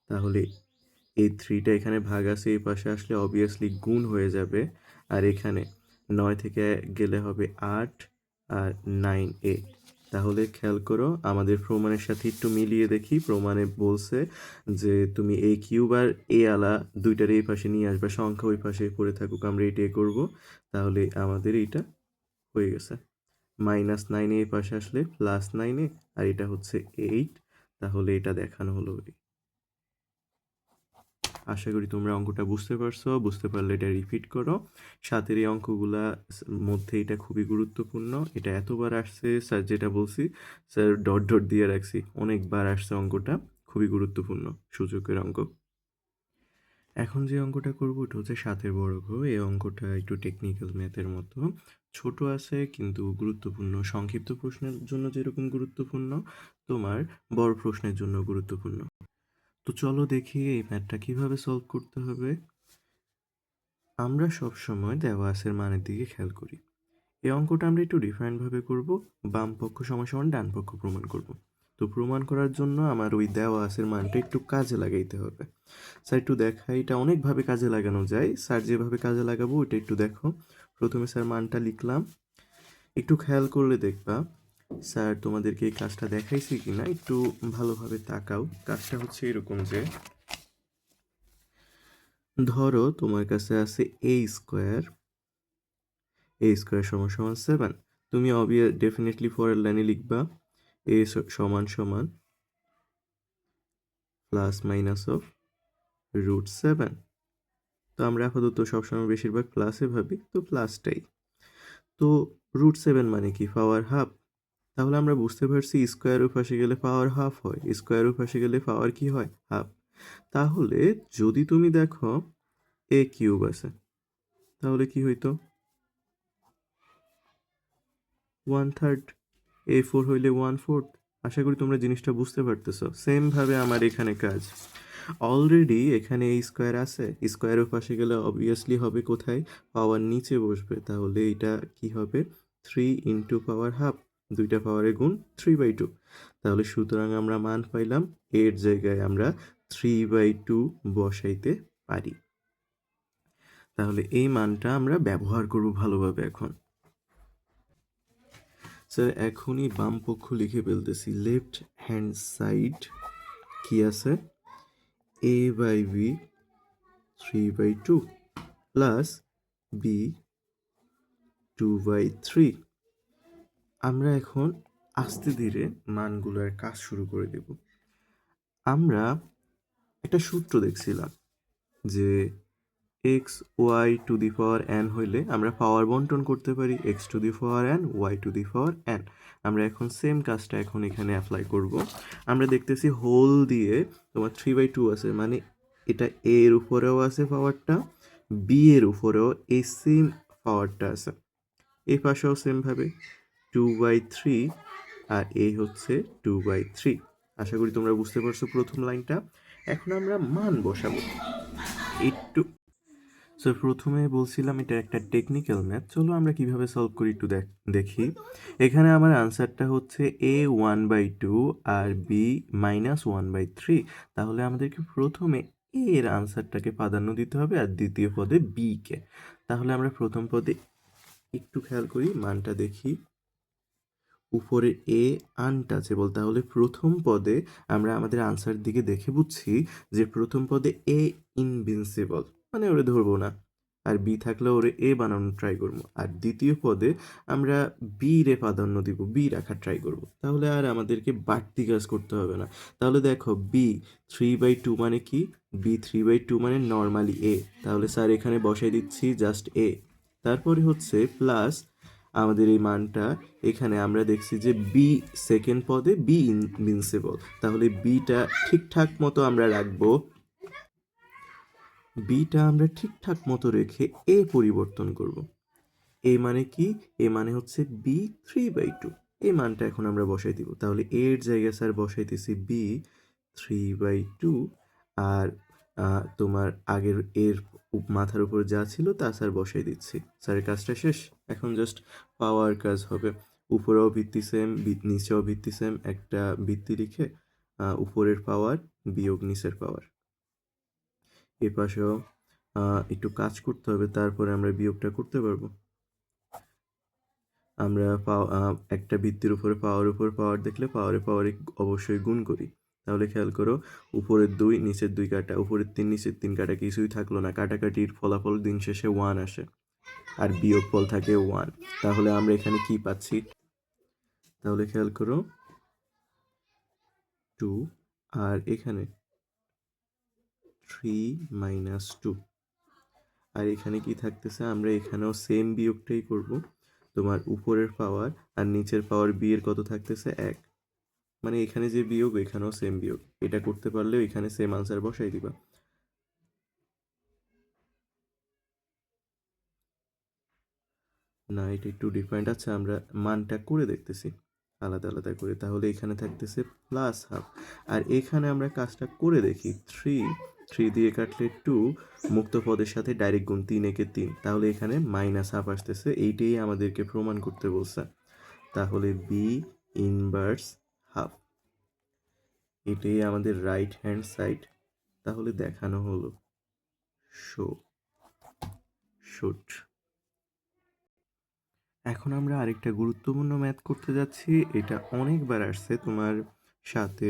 তাহলে এই 3টা এখানে ভাগ আছে, এই পাশে আসলে অবভিয়াসলি গুণ হয়ে যাবে। আর এখানে 9 থেকে গেলে হবে 8 আর 9a। তাহলে খেয়াল করো, আমাদের প্রমাণের সাথে একটু মিলিয়ে দেখি। প্রমাণে বলছে যে তুমি a³ আর a আলা দুইটার এই পাশে নিয়ে আসবে, সংখ্যা ওই পাশে পড়ে থাকুক, আমরা এটাই করব। তাহলে আমাদের এইটা হয়ে গেছে। -9 এই পাশে আসলে +9, আর এটা হচ্ছে 8। তাহলে এটা দেখানো হলো। আশা করি তোমরা অঙ্কটা বুঝতে পারছো। বুঝতে পারলে এটা রিপিট করো। 7-এর এই অঙ্কগুলা মধ্যে এটা খুবই গুরুত্বপূর্ণ। এটা এতবার আসছে স্যার, যেটা বলছি স্যার ডট ডট দিয়ে রাখছি, অনেকবার আসছে অঙ্কটা, খুবই গুরুত্বপূর্ণ সূচকের অঙ্ক। এখন যে অঙ্কটা করবো এটা হচ্ছে 7-এর বর্গ। এই অঙ্কটা একটু টেকনিক্যাল ম্যাথের মতো, ছোট আছে কিন্তু গুরুত্বপূর্ণ। সংক্ষিপ্ত প্রশ্নের জন্য যেরকম গুরুত্বপূর্ণ, তোমার বড় প্রশ্নের জন্য গুরুত্বপূর্ণ। তো চলো দেখি এই ম্যাথটা কিভাবে সলভ করতে হবে। আমরা সবসময় দেওয়া আছের মানের দিকে খেয়াল করি। এই অঙ্কটা আমরা একটু ডিফারেন্টভাবে করব। বাম পক্ষ সমান সমান ডান পক্ষ প্রমাণ করব। তো প্রমাণ করার জন্য আমার ওই দেওয়া আছের মানটা একটু কাজে লাগাইতে হবে। স্যার একটু দেখাই, এটা অনেকভাবে কাজে লাগানো যায়। স্যার যেভাবে কাজে লাগাবো ওইটা একটু দেখো। প্রথমে স্যার মানটা লিখলাম, একটু খেয়াল করলে দেখবা স্যার তোমাদেরকে এই কাজটা দেখাইছি কিনা, একটু ভালোভাবে তাকাও। কাজটা হচ্ছে এরকম যে, ধরো তোমার কাছে আছে a² সমান সমান 7। তুমি ডেফিনেটলি পরের লাইনে লিখবা a সমান সমান ±(√7). তো আমরা আপাতত সবসময় বেশিরভাগ প্লাসে ভাবি, তো প্লাসটাই। তো √7 মানে কি? Power half. তাহলে আমরা বুঝতে পারছি স্কোয়ারের পাশে গেলে পাওয়ার হাফ হয়, স্কোয়ারের পাশে গেলে পাওয়ার কি হয়? হাফ। তাহলে যদি তুমি দেখো a³ আছে, তাহলে কি হইতো? 1/3। a4 হইলে 1/4। আশা করি তোমরা জিনিসটা বুঝতে পারতেছো। সেমভাবে আমার এখানে কাজ। অলরেডি এখানে এই স্কোয়ার আছে, স্কোয়ারের পাশে গেলে অবভিয়াসলি হবে কোথায়? পাওয়ার নিচে বসবে। তাহলে এটা কি হবে? 3 × পাওয়ার হাফ, দুইটা পাওয়ারের গুণ 3/2। তাহলে সুতরাং আমরা মান পাইলাম, এর জায়গায় আমরা 3/2 বসাইতে পারি। তাহলে এই মানটা আমরা ব্যবহার করব ভালোভাবে এখন। স্যার এখনই বাম পক্ষ লিখে ফেলতেছি। লেফট হ্যান্ড সাইড কি আছে? a/b 3/2 plus b 2/3। আমরা এখন আস্তে ধীরে মানগুলোর কাজ শুরু করে দেব। আমরা একটা সূত্র দেখছিলাম যে x(y)n হইলে আমরা পাওয়ার বন্টন করতে পারি x(n) y(n). আমরা এখন সেম কাজটা এখন এখানে অ্যাপ্লাই করব। আমরা দেখতেছি হোল দিয়ে তোমার 3/2 আছে, মানে এটা a এর উপরেও আছে পাওয়ারটা, b এর উপরেও এই সেম পাওয়ারটা আছে, এই পাশেও সেমভাবে 2/3, আর এই হচ্ছে 2/3। আশা করি তোমরা বুঝতে পারছো প্রথম লাইনটা। এখন আমরা মান বসাবো একটু। সো প্রথমে বলছিলাম এটা একটা টেকনিক্যাল ম্যাথ। চলো আমরা কিভাবে সলভ করি একটু দেখি। এখানে আমার আনসারটা হচ্ছে a 1/2 আর b -1/3। তাহলে আমাদেরকে প্রথমে a এর আনসারটাকে প্রাধান্য দিতে হবে আর দ্বিতীয় পদে b কে। তাহলে আমরা প্রথম পদে একটু খেয়াল করি, মানটা দেখি উপরে এ আনটাচেবল, তাহলে প্রথম পদে আমরা আমাদের আনসার দিকে দেখে বুঝছি যে প্রথম পদে এ ইনভিনসিবল, মানে ওরে ধরবো না। আর বি থাকলে ওরে এ বানানোর ট্রাই করবো। আর দ্বিতীয় পদে আমরা বি রে প্রাধান্য দিব, বি রাখার ট্রাই করব। তাহলে আর আমাদেরকে বাড়তি কাজ করতে হবে না। তাহলে দেখো বি 3/2 মানে কি? বি 3/2 মানে নর্মালি এ। তাহলে স্যার এখানে বসাই দিচ্ছি জাস্ট এ। তারপরে হচ্ছে প্লাস আমাদের এই মানটা এখানে আমরা দেখছি যে বি সেকেন্ড পদে বি ইনভিনসিবল, তাহলে বিটা ঠিকঠাক মতো আমরা রাখবো। বিটা আমরা ঠিকঠাক মতো রেখে এ পরিবর্তন করব। এ মানে কি? এ মানে হচ্ছে বি 3/2। এই মানটা এখন আমরা বসাই দিব। তাহলে এর জায়গায় স্যার বসাইতেছি বি 3/2। আর তোমার আগের এর মাথার উপর যা ছিল তা স্যার বসাই দিচ্ছি। স্যারের কাজটা শেষ। এখন জাস্ট পাওয়ার কাজ হবে। উপরেও ভিত্তি সেম, নিচেও ভিত্তি সেম, একটা ভিত্তি লিখে উপরের পাওয়ার বিয়োগ নিচের পাওয়ার। এ পাশেও একটু কাজ করতে হবে, তারপরে আমরা বিয়োগটা করতে পারবো। আমরা একটা ভিত্তির উপরে পাওয়ার দেখলে পাওয়ারে অবশ্যই গুণ করি। তাহলে খেয়াল করো, উপরের 2 নিচের 2 কাটা, উপরের 3 নিচের 3 কাটা, কিছুই থাকলো না। কাটাকাটির ফলাফল দিন শেষে 1 আসে, আর বিয়োগফল থাকে 1। তাহলে আমরা এখানে কি পাচ্ছি? তাহলে খেয়াল করো 2, আর এখানে 3 - 2। আর এখানে কি থাকতেছে? আমরা এখানেও সেম বিয়োগটাই করব। তোমার উপরের পাওয়ার আর নিচের পাওয়ার বি এর কত থাকতেছে? 1। মানে এখানে যে বিয়োগ এখানেও সেম বিয়োগ। এটা করতে পারলেও এখানে সেম আনসার বসাই দিবা। না, এটা একটু ডিফারেন্ট। আচ্ছা, আমরা মানটা করে দেখতেছি আলাদা আলাদা করে। তাহলে এখানে থাকতেছে প্লাস হাফ, আর এখানে আমরা কাজটা করে দেখি। 3 দিয়ে কাটলে 2, মুক্ত পদের সাথে ডাইরেক্ট গুণ, 3 একে 3। তাহলে এখানে মাইনাস হাফ আসতেছে। এইটাই আমাদেরকে প্রমাণ করতে বলছে। তাহলে বি ইনভার্স হাফ, এটাই আমাদের রাইট হ্যান্ড সাইড। তাহলে দেখানো হলো। Show shoot. এখন আমরা আরেকটা গুরুত্বপূর্ণ ম্যাথ করতে যাচ্ছি। এটা অনেকবার আসছে তোমার সাথে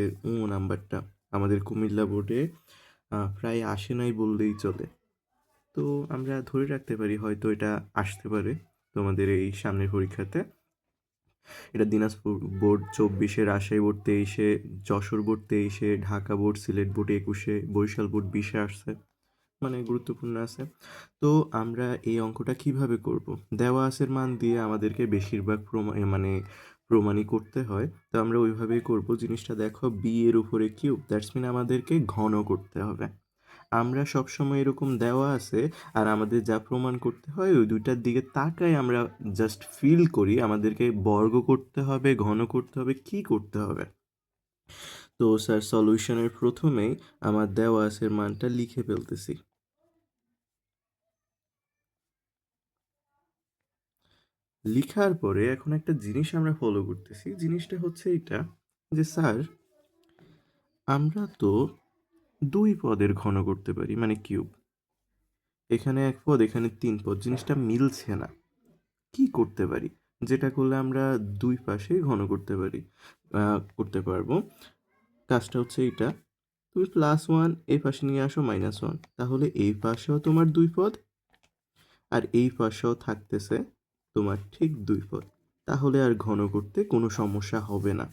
নাম্বারটা আমাদের কুমিল্লা বোর্ডে প্রায় আসে নাই বললেই চলে। তো আমরা ধরে রাখতে পারি হয়তো এটা আসতে পারে তোমাদের এই সামনের পরীক্ষাতে। এটা দিনাজপুর বোর্ড 24-এ, রাজশাহী বোর্ড 23-এ, যশোর বোর্ড 23-এ, ঢাকা বোর্ড, সিলেট বোর্ড 21-এ, বরিশাল বোর্ড 20-এ আসছে। মানে গুরুত্বপূর্ণ আছে। তো আমরা এই অঙ্কটা কিভাবে করব? দেওয়া আছের মান দিয়ে আমাদেরকে বেশিরভাগ প্রমাণই করতে হয়। তো আমরা ওইভাবেই করব। জিনিসটা দেখো, বি এর উপরে কিউব, দ্যাটস মিন আমাদেরকে ঘন করতে হবে। আমরা সবসময় এরকম দেওয়া আছে আর আমাদের যা প্রমাণ করতে হয় ওই দুইটার দিকে তাকাই, আমরা জাস্ট ফিল করি আমাদেরকে বর্গ করতে হবে, ঘন করতে হবে, কি করতে হবে। তো স্যার সলিউশনের প্রথমেই আমার দেওয়া আছে মানটা লিখে ফেলতেছি। লিখার পরে এখন একটা জিনিস আমরা ফলো করতেছি। জিনিসটা হচ্ছে এটা যে স্যার, আমরা তো 2 পদের ঘন করতে পারি, মানে কিউব। এখানে 1 পদ, এখানে 3 পদ, জিনিসটা মিলছে না। কি করতে পারি? যেটা করলে আমরা 2 পাশেই ঘন করতে পারি, করতে পারবো। কাজটা হচ্ছে এটা, তুমি +1 এই পাশে নিয়ে আসো -1, তাহলে এই পাশেও তোমার 2 পদ আর এই পাশেও থাকতেছে তোমার ঠিক 2 পদ। তাহলে আর ঘন করতে কোনো সমস্যা হবে না।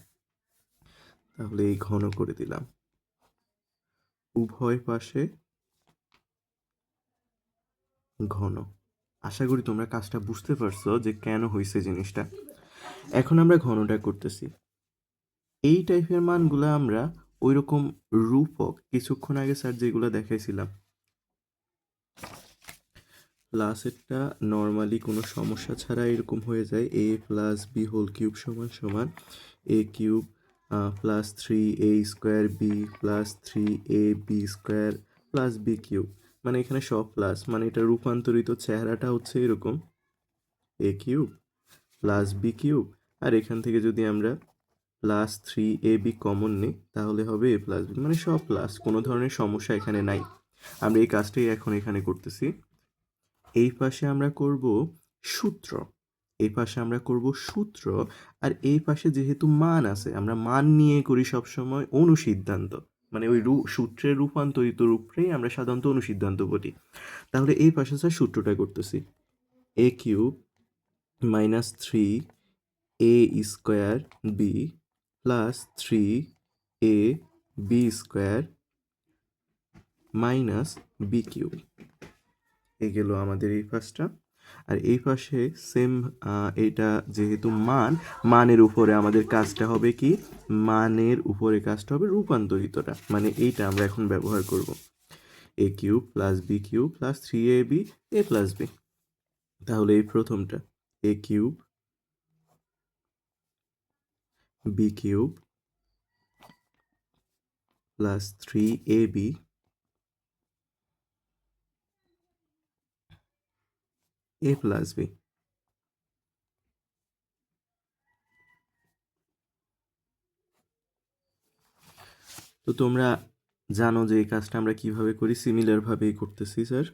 তাহলে এই ঘন করে দিলাম। উভয় পাশে ঘন। আশা করি তোমরা কাজটা বুঝতে পারছো যে কেন হয়েছে জিনিসটা। এখন আমরা ঘনটা করতেছি। এই টাইপের মানগুলো আমরা ওইরকম রূপক কিছুক্ষণ আগে স্যার যেগুলো দেখাইছিলাম, প্লাসেরটা নর্মালি কোনো সমস্যা ছাড়া এরকম হয়ে যায়। a plus B whole cube সমান সমান a cube plus 3a square B plus 3ab square plus B cube. মানে এখানে সব প্লাস, মানে এটা রূপান্তরিত চেহারাটা হচ্ছে এরকম, a cube plus B cube. আর এখান থেকে যদি আমরা প্লাস 3ab কমন নিই তাহলে হবে a প্লাস বি, মানে সব প্লাস, কোনো ধরনের সমস্যা এখানে নাই। আমরা এই কাজটাই এখন এখানে করতেছি। এই পাশে আমরা করব সূত্র। এই পাশে আমরা করব সূত্র, আর এই পাশে যেহেতু মান আছে আমরা মান নিয়ে করি সবসময় অনুসিদ্ধান্ত, মানে ওই সূত্রের রূপান্তরিত রূপটাই আমরা সাধারণত অনুসিদ্ধান্ত বলি। তাহলে এই পাশে স্যার সূত্রটা করতেছি, a cube minus 3 a square B plus 3 a b square minus b cube. এই গেল আমাদের এই পাশটা। আর এই পাশে সেম, এটা যেহেতু মানের উপরে আমাদের কাজটা হবে কি, মানের উপরে কাজটা হবে রূপান্তরিতটা, মানে এইটা আমরা এখন ব্যবহার করব, a cube plus B cube plus 3ab a plus b. তাহলে এই প্রথমটা a cube B cube plus 3ab a plus b. তো তোমরা জানো যে এই কাজটা আমরা কিভাবে করি, সিমিলারভাবেই করতেছি স্যার।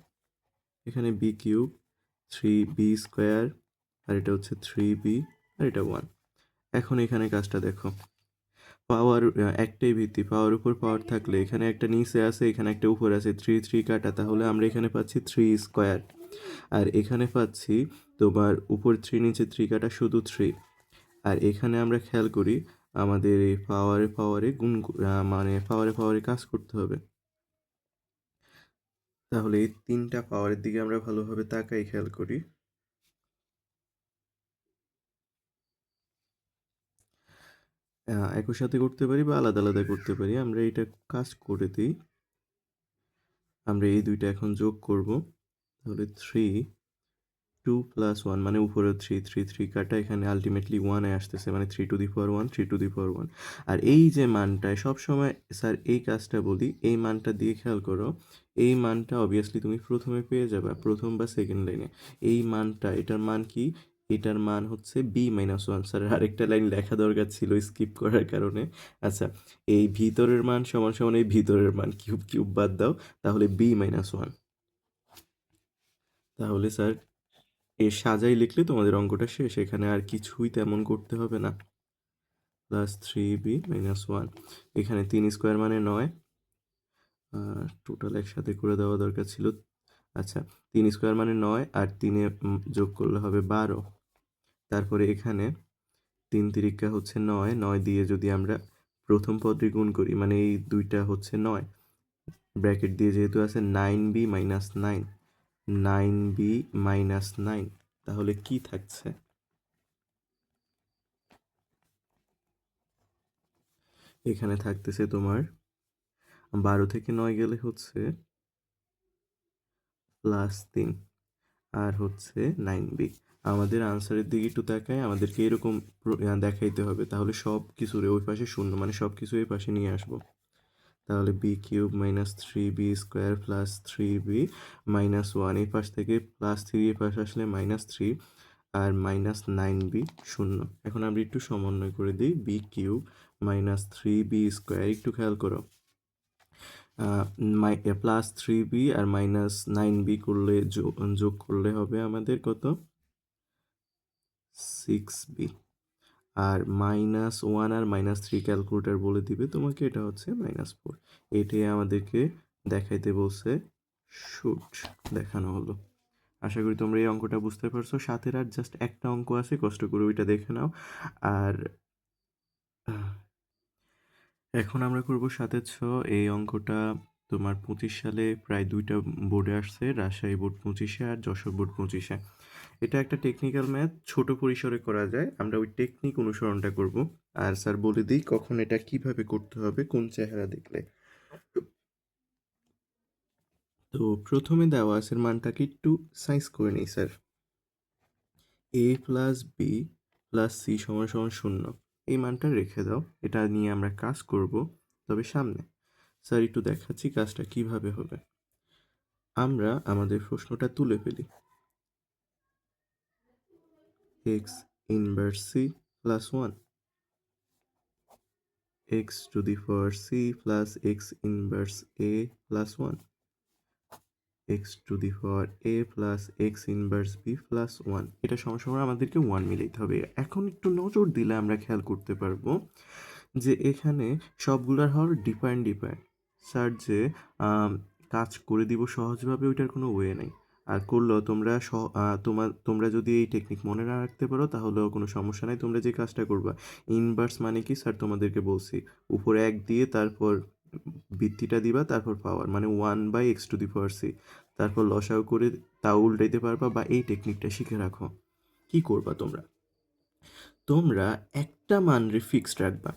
এখানে বি কিউব 3b স্কোয়ার, আর এটা হচ্ছে 3b, আর এটা 1। এখন এখানে কাজটা দেখো, পাওয়ার একটাই ভিত্তি, পাওয়ার উপর পাওয়ার থাকলে এখানে একটা নিচে আছে, এখানে একটা উপরে আছে, 3 কাটা, তাহলে আমরা এখানে পাচ্ছি 3 স্কোয়ার, আর এখানে পাচ্ছি তোমার উপর 3 নিচে 3 কাটা শুধু 3। আর এখানে আমরা খেয়াল করি আমাদের এই পাওয়ারে মানে পাওয়ারে কাজ করতে হবে। তাহলে এই তিনটা পাওয়ারের দিকে আমরা ভালোভাবে তাকাই, খেয়াল করি। একই সাথে করতে পারি বা আলাদা আলাদা করতে পারি। আমরা এটা কাজ করে দিই, আমরা এই দুইটা এখন যোগ করব। তাহলে 2 প্লাস 1 মানে উপরে 3 কাটা, এখানে আলটিমেটলি 1 এ আসতেছে, মানে 3 টু দি পাওয়ার 1। আর এই যে মানটায় সবসময় স্যার এই কাজটা বলি, এই মানটা দিয়ে খেয়াল করো, এই মানটা অবভিয়াসলি তুমি প্রথমে পেয়ে যাবে, প্রথম বা সেকেন্ড লাইনে। এই মানটা, এটার মান কি, এটার মান হচ্ছে b-1। স্যার আরেকটা লাইন লেখা দরকার ছিল স্কিপ করার কারণে। আচ্ছা, এই ভিতরের মান সমান সমান এই ভিতরের মান, কিউব কিউব বাদ দাও, তাহলে b-1। তাহলে স্যার এর সাজাই লিখলে তোমাদের অঙ্কটা শেষ, এখানে আর কিছুই তেমন করতে হবে না। প্লাস 3b-1, এখানে 3 স্কোয়ার মানে 9, টোটাল একসাথে করে দেওয়া দরকার ছিল। আচ্ছা, 3 স্কোয়ার মানে 9, আর 3-এ যোগ করলে হবে 12। তারপরে এখানে 3 তিরিকা হচ্ছে 9, 9 দিয়ে যদি আমরা প্রথম পদটি গুণ করি, মানে এই দুইটা হচ্ছে 9, ব্র্যাকেট দিয়ে যেহেতু আছে 9b-9, 9b-9, তাহলে কি থাকছে, এখানে থাকতেছে তোমার 12 থেকে 9 গেলে হচ্ছে +3, আর হচ্ছে 9b। আমাদের আনসারের দিকে একটু তাকায়, আমাদেরকে এরকম দেখাইতে হবে, তাহলে সব কিছুর ওই পাশে শূন্য, মানে সব কিছু এই পাশে নিয়ে আসবো। তাহলে B cube minus 3b square plus 3b-1, এই পাশ থেকে +3 এই পাশে আসলে -3, আর -9b শূন্য। এখন আমরা একটু সমন্বয় করে দিই, B cube minus 3b square, একটু খেয়াল করো, +3b আর -9b করলে যোগ করলে হবে আমাদের কত, 6b। আর -1 আর -3 ক্যালকুলেটর বলে দিবে তোমাকে, এটা হচ্ছে -4। এটাই আমাদেরকে দেখাইতে বলছে, শুট দেখানো হলো। আশা করি তোমরা এই অঙ্কটা বুঝতে পারছো। সাথের আর জাস্ট একটা অঙ্ক আছে, কষ্ট করে ওইটা দেখে নাও। আর এখন আমরা করব 7-6। এই অঙ্কটা তোমার 25 সালে প্রায় 2টা বোর্ডে আসছে, রাজশাহী বোর্ড 25-এ আর যশোর বোর্ড 25-এ। এটা একটা টেকনিক্যাল ম্যাথ, ছোট পরিসরে করা যায়, আমরা ওই টেকনিক অনুসরণটা করব। আর স্যার বলে দিই কখন এটা কিভাবে করতে হবে, কোন চেহারা দেখলে। তো প্রথমে দেওয়া আছে মানটাকে একটু সাইজ করে নিই sir, a plus B plus C সমান সমান 0, এই মানটা রেখে দাও, এটা নিয়ে আমরা কাজ করব। তবে সামনে স্যার একটু দেখাচ্ছি কাজটা কিভাবে হবে। আমরা আমাদের প্রশ্নটা তুলে ফেলি, x inverse c plus 1, x to the power c plus x inverse a plus 1, X to the power A plus x inverse B plus one, এটা সমান আমাদেরকে ওয়ান মিলাইতে হবে। এখন একটু নজর দিলে আমরা খেয়াল করতে পারবো যে এখানে সবগুলার হর ডিফারেন্ট ডিফারেন্ট। স্যার যে কাজ করে দিব সহজভাবে ওইটার কোনো ওয়ে নাই, আর করলেও তোমরা যদি এই টেকনিক মনে না রাখতে পারো তাহলেও কোনো সমস্যা নাই। তোমরা যে কাজটা করবা, ইনভার্স মানে কি স্যার তোমাদেরকে বলছি, উপরে এক দিয়ে তারপর ভিত্তিটা দিবা, তারপর পাওয়ার মানে one by X to the power C, তারপর লসাও করে তাও উল্টাইতে পারবা, বা এই টেকনিকটা শিখে রাখো। কি করবা তোমরা, তোমরা একটা মান ফিক্সড রাখবা।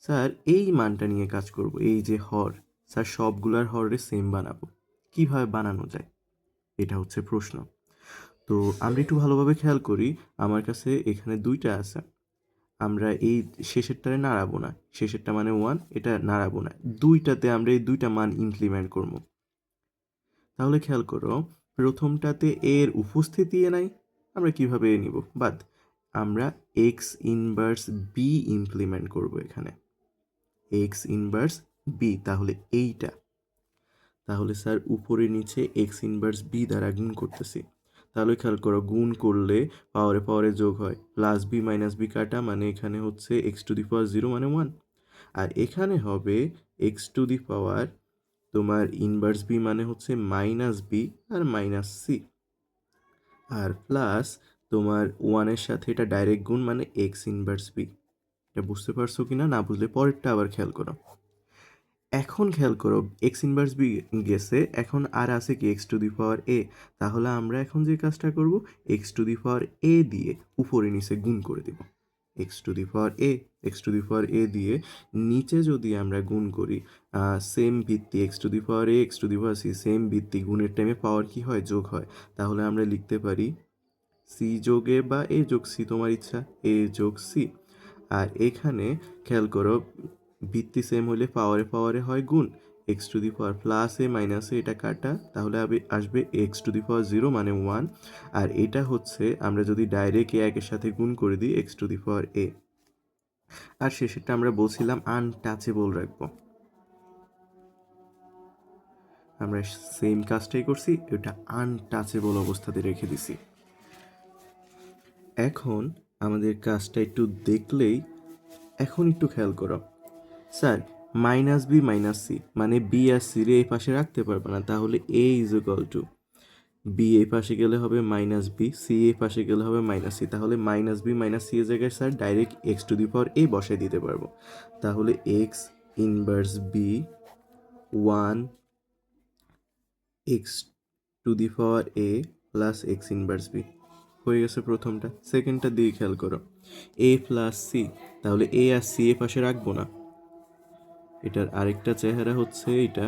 স্যার এই মানটা নিয়ে কাজ করব, এই যে হর, স্যার সবগুলার হরে সেম বানাবো, কিভাবে বানানো যায় এটা হচ্ছে প্রশ্ন। তো আমরা একটু ভালোভাবে খেয়াল করি, আমার কাছে এখানে দুইটা আছে, আমরা এই শেষেরটারে নাড়াবো না, শেষেরটা মানে ওয়ান, এটা নাড়াবো না, দুইটাতে আমরা এই দুইটা মান ইমপ্লিমেন্ট করব। তাহলে খেয়াল করো, প্রথমটাতে এর উপস্থিতি নাই, আমরা কিভাবে নিব বাদ, আমরা এক্স ইনভার্স বি ইমপ্লিমেন্ট করব এখানে, এক্স ইনভার্স বি, তাহলে এইটা, তাহলে স্যার উপরে নিচে এক্স ইনভার্স বি দ্বারা গুণ করতেছি। তাহলে খেয়াল করো, গুণ করলে পাওয়ারে পাওয়ারে যোগ হয়, প্লাস বি মাইনাস বি কাটা, মানে এখানে হচ্ছে x to the power zero মানে ওয়ান, আর এখানে হবে এক্স টু দি পাওয়ার তোমার ইনভার্স বি মানে হচ্ছে মাইনাস বি আর মাইনাস সি, আর প্লাস তোমার ওয়ানের সাথে এটা ডাইরেক্ট গুণ মানে এক্স ইনভার্স বি। এটা বুঝতে পারছো কি না, না বুঝলে পরেরটা আবার খেয়াল করো। এখন খেয়াল করো, এক্স ইনভার্স বি গেছে, এখন আর আছে কি এক্স টু দি পাওয়ার এ, তাহলে আমরা এখন যে কাজটা করব, x to the power a দিয়ে উপরে নিচে গুণ করে দেব, x to the power a, x to the power a দিয়ে নিচে যদি আমরা গুণ করি, সেম ভিত্তি x to the power a x to the power c, same ভিত্তি, গুণের টাইমে পাওয়ার কি হয়, যোগ হয়, তাহলে আমরা লিখতে পারি সি যোগ এ বা এ যোগ সি, তোমার ইচ্ছা, এ যোগ সি। আর এখানে খেয়াল করো, ভিত্তি সেম হলে পাওয়ারে পাওয়ারে হয় গুণ, x to the power plus a minus a এটা কাটা, তাহলে আসবে x to the power zero মানে ওয়ান, আর এটা হচ্ছে আমরা যদি ডাইরেক্ট এ একের সাথে গুণ করে দিই এক্স টু দি পাওয়ার এ, আর শেষেরটা আমরা বলছিলাম আনটাচেবল রাখবো। আমরা সেম কাজটাই করছি, এটা আনটাচেবল অবস্থাতে রেখে দিছি। এখন আমাদের কাজটা একটু দেখলেই, এখন একটু খেয়াল করো, sir minus B minus C মানে বি আর সি রে এই পাশে রাখতে পারবে না, তাহলে A is equal to B এই পাশে গেলে হবে মাইনাস বি, সি এই পাশে গেলে হবে মাইনাস সি, তাহলে মাইনাস বি মাইনাস সি এর জায়গায় sir direct x to the power a বসাই দিতে পারবো। তাহলে x inverse b one x to the power A plus x inverse b হয়ে গেছে প্রথমটা। সেকেন্ডটা দিয়ে খেয়াল করো, এ প্লাস সি, তাহলে এ আর সি এ পাশে রাখবো না, এটার আরেকটা চেহারা হচ্ছে এটা,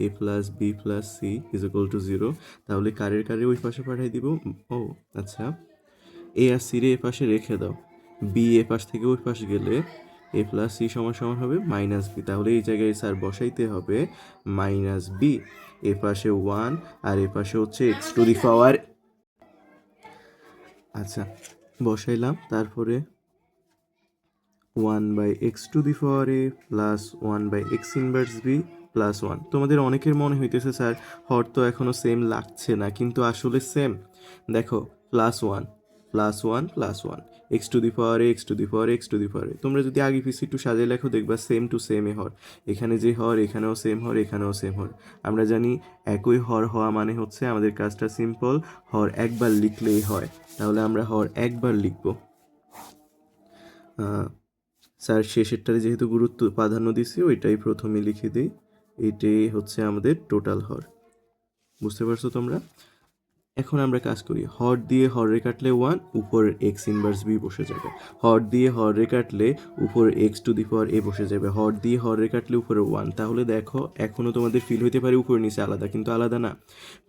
a plus B plus c is equal to zero, তাহলে কারে ওই পাশে পাঠিয়ে দিব, ও আচ্ছা, এ আর সি রে এ পাশে রেখে দাও, বি এ পাশ থেকে ওই পাশে গেলে এ প্লাস সি সমান সমান হবে মাইনাস বি, তাহলে এই জায়গায় স্যার বসাইতে হবে মাইনাস বি, এ পাশে ওয়ান আর এ পাশে হচ্ছে এক্স টু দি পাওয়ার, আচ্ছা বসাইলাম, তারপরে one by X to the power A plus one by X inverse B plus one. তোমাদের অনেকের মনে হইতেছে স্যার হর তো এখনও সেম লাগছে না, কিন্তু আসলে সেম, দেখো plus one plus one plus one, x to the power x to the power x to the power, তোমরা যদি আগে পিছিয়ে একটু সাজিয়ে লেখো দেখবা সেম টু সেম এ হর, এখানে যে হর এখানেও সেম হর এখানেও সেম হর। আমরা জানি একই হর হওয়া মানে হচ্ছে আমাদের কাজটা সিম্পল, হর একবার লিখলেই হয়, তাহলে আমরা হর একবার লিখবো। স্যার শেষেরটারে যেহেতু গুরুত্ব প্রাধান্য দিছি ওইটাই প্রথমে লিখে দিই, এটাই হচ্ছে আমাদের টোটাল হর। বুঝতে পারছো তোমরা? এখন আমরা কাজ করি, হর দিয়ে হর রে কাটলে ওয়ান, উপরের এক্স ইনভার্স বি বসে যাবে, হর দিয়ে হর রে কাটলে উপরে এক্স টু দি পাওয়ার এ বসে যাবে, হর দিয়ে হর রে কাটলে উপরে ওয়ান, তাহলে দেখো এখনও তোমাদের ফিল হইতে পারে উপরে নিচে আলাদা, কিন্তু আলাদা না,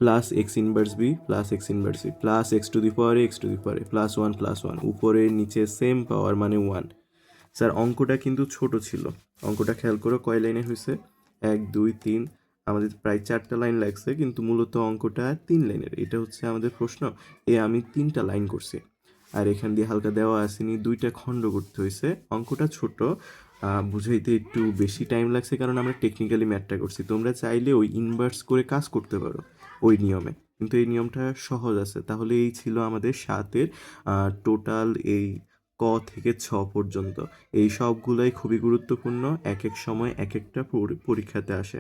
plus x inverse B plus x inverse B plus X to the power x to the power plus one, উপরে নিচে সেম পাওয়ার মানে ওয়ান। স্যার অঙ্কটা কিন্তু ছোট ছিল, অঙ্কটা খেয়াল করো কয় লাইনে হয়েছে, এক দুই তিন, আমাদের প্রায় 4টা লাইন লাগছে, কিন্তু মূলত অঙ্কটা 3 লাইনের, এটা হচ্ছে আমাদের প্রশ্ন, আমি 3টা লাইন করছি, আর এখান দিয়ে হালকা দেওয়া আসেনি, 2টা খণ্ড করতে হয়েছে, অঙ্কটা ছোট, বুঝাইতে একটু বেশি টাইম লাগছে কারণ আমরা টেকনিক্যালি ম্যাথটা করছি। তোমরা চাইলে ওই ইনভার্স করে কাজ করতে পারো ওই নিয়মে। কিন্তু এই নিয়মটা সহজ আছে। তাহলে এই ছিল আমাদের ৭ এর টোটাল এই ক থেকে ছ পর্যন্ত। এই সবগুলাই খুবই গুরুত্বপূর্ণ। একেক সময় একেকটা পরীক্ষাতে আসে।